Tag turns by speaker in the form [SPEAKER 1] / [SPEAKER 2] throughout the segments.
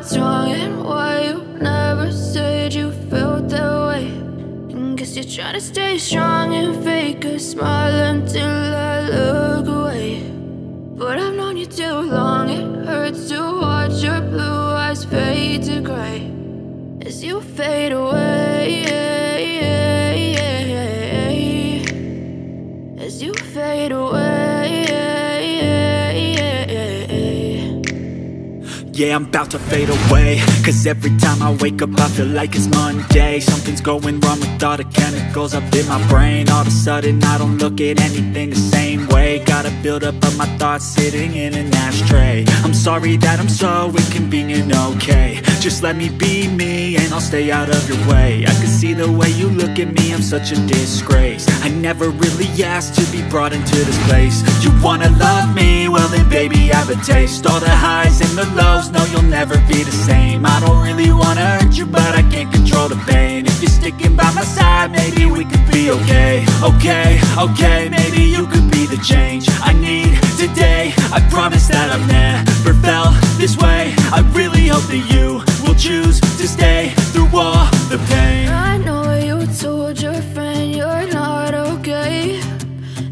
[SPEAKER 1] what's wrong and why you never said you felt that way. And guess you're trying to stay strong and fake a smile until I look away. But I've known you too long, it hurts to watch your blue eyes fade to gray as you fade away, as you fade away.
[SPEAKER 2] Yeah, I'm about to fade away, cause every time I wake up I feel like it's Monday. Something's going wrong with all the chemicals up in my brain. All of a sudden I don't look at anything the same way. Got a buildup of my thoughts sitting in an ashtray. I'm sorry that I'm so inconvenient, okay. Just let me be me and I'll stay out of your way. I can see the way you look at me, I'm such a disgrace. I never really asked to be brought into this place. You wanna love me? Well then baby I have a taste. All the highs and the lows, no you'll never be the same. I don't really wanna hurt you but I can't control the pain. If you're sticking by my side maybe we could be okay. Okay, maybe you could be the change I need today. I promise that I've never felt this way. I really hope that you will choose to stay through all the pain.
[SPEAKER 1] I know you told your friend you're not okay,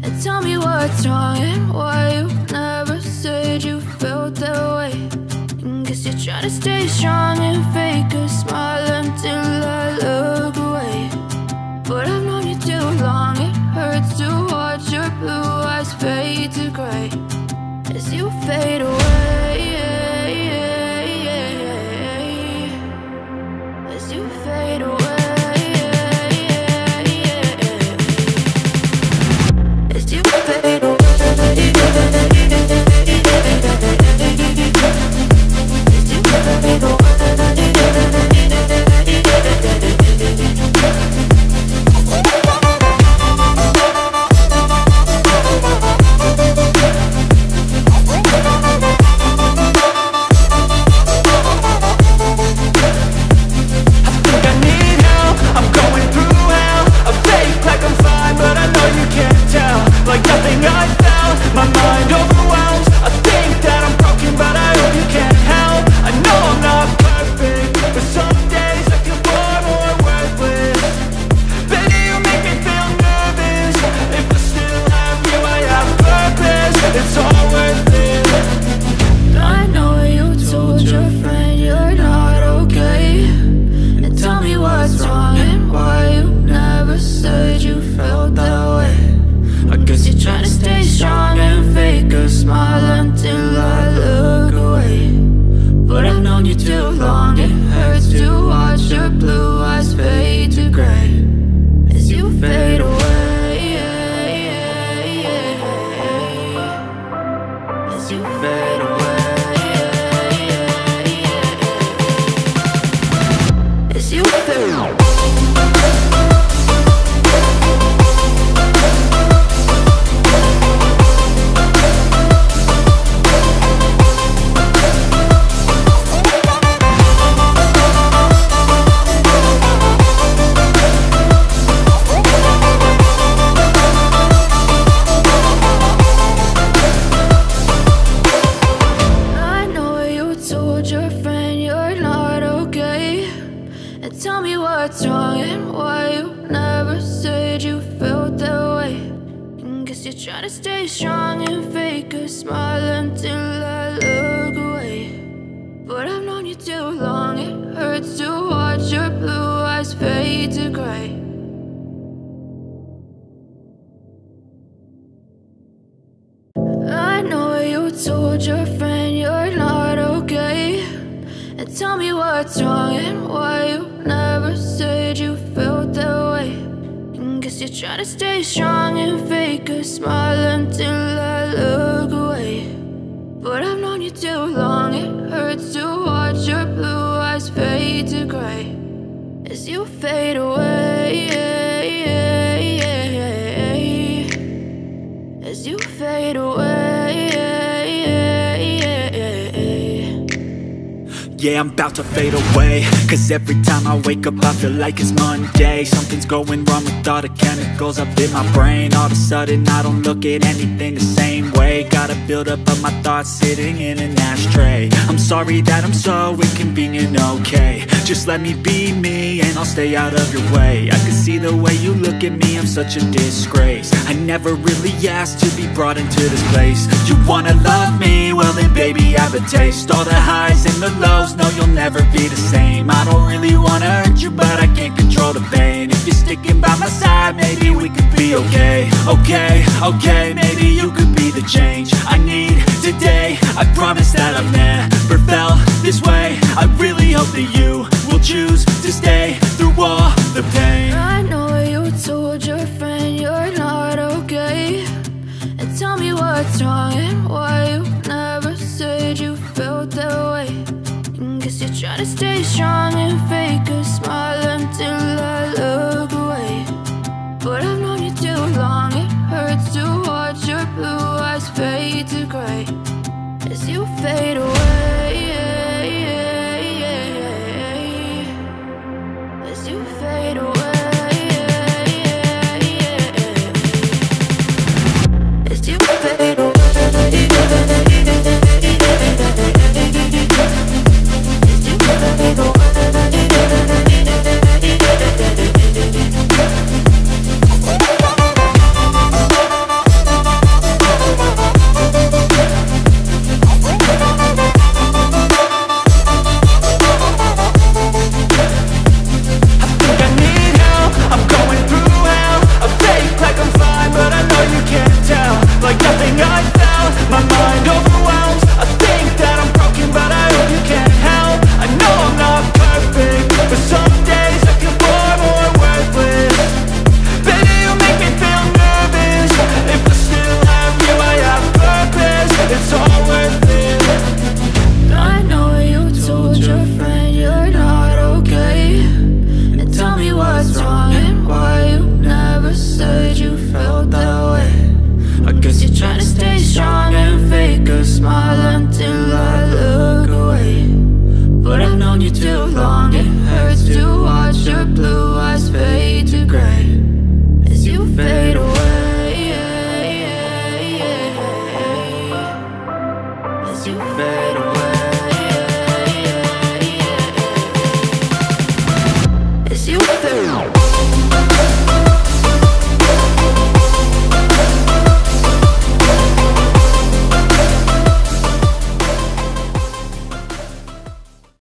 [SPEAKER 1] and tell me what's wrong and why you never said you felt that way. And guess you're trying to stay strong and fake a smile until I look away. But I've known you too long, it hurts to watch your blue eyes fade to gray as you fade away, as you fade away, as you fade away.
[SPEAKER 2] Yeah, I'm about to fade away, cause every time I wake up I feel like it's Monday. Something's going wrong with all the chemicals up in my brain. All of a sudden I don't look at anything the same way. Gotta build up of my thoughts sitting in an ashtray. I'm sorry that I'm so inconvenient, okay. Just let me be me and I'll stay out of your way. I can see the way you look at me, I'm such a disgrace. I never really asked to be brought into this place. You wanna love me? Well then baby, have a taste. All the highs and the lows, no, you'll never be the same. I don't really wanna hurt you, but I can't control the pain. If you're sticking by my side, maybe we could be okay. Okay, maybe you could be the change I need today. I promise that I've never felt this way. I really hope that you will choose to stay through all the pain.
[SPEAKER 1] I know you told your friend you're not okay, and tell me what's wrong and why you never said you felt that way. Guess you're trying to stay strong and fake a smile until I look away. But I've known you too long, it hurts to watch your blue eyes fade to gray as you fade away. As you fade away. As you fade away. Blue